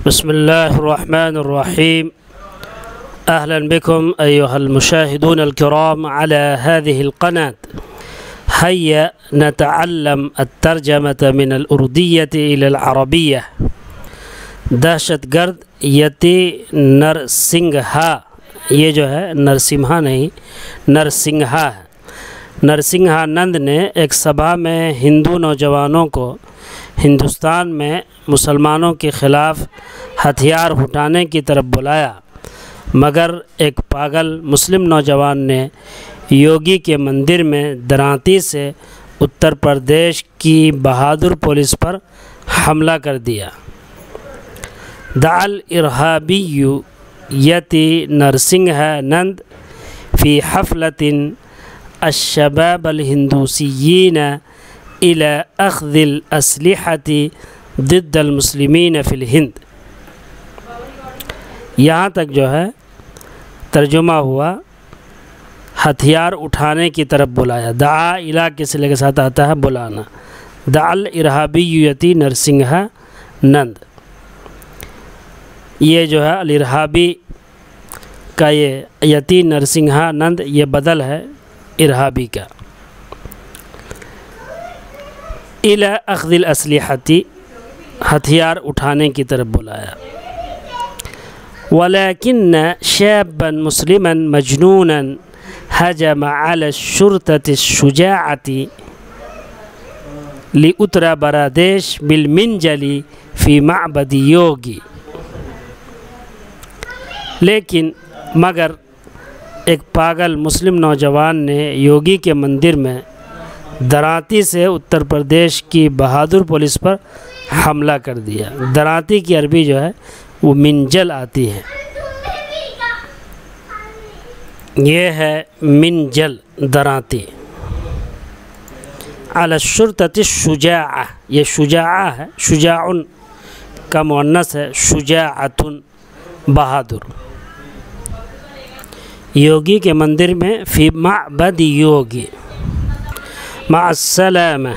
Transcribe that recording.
بسم الله الرحمن الرحيم. أهلا بكم أيها المشاهدون الكرام على هذه القناة. هيا نتعلم الترجمة من الأردية إلى العربية. دہشت گرد یتی نرسنگھا، یہ جو ہے نرسمہا نہیں نرسنگھا ہے۔ نرسنگھا نند نے ایک سبھا میں ہندو نوجوانوں کو ہندوستان میں مسلمانوں کے خلاف ہتھیار اٹھانے کی طرف بلایا، مگر ایک پاگل مسلم نوجوان نے یوگی کے مندر میں درانتی سے اتر پردیش کی بہادر پولیس پر حملہ کر دیا۔ دعا الارہابی یتی نرسنگھا نند فی حفلۃ الشباب الہندوسیین الى اخذ الاسلحة ضد المسلمین فی الہند۔ یہاں تک جو ہے ترجمہ ہوا ہتھیار اٹھانے کی طرف بلایا۔ دعا الہ کے صلے کے ساتھ آتا ہے بلانا۔ دعا الارہابی یتی نرسنگھا نند، یہ جو ہے الارہابی کا یہ یتی نرسنگھا نند یہ بدل ہے ارہابی کا۔ الی اخذ الاسلحة، ہتھیار اٹھانے کی طرف بلایا۔ ولكن شابا مسلما مجنونا هجم على الشرطة الشجاعة لأتر برادیش بالمنجل في معبد یوگی۔ لیکن مگر ایک پاگل مسلم نوجوان نے یوگی کے مندر میں درانتی سے اتر پردیش کی بہادر پولیس پر حملہ کر دیا۔ درانتی کی عربی جو ہے وہ منجل آتی ہے، یہ ہے منجل درانتی۔ علی الشرطۃ الشجاعہ، یہ شجاعہ ہے، شجاع کا مؤنث ہے، شجاعۃ بہادر۔ یوگی کے مندر میں فی معبد یوگی۔ مع السلامہ۔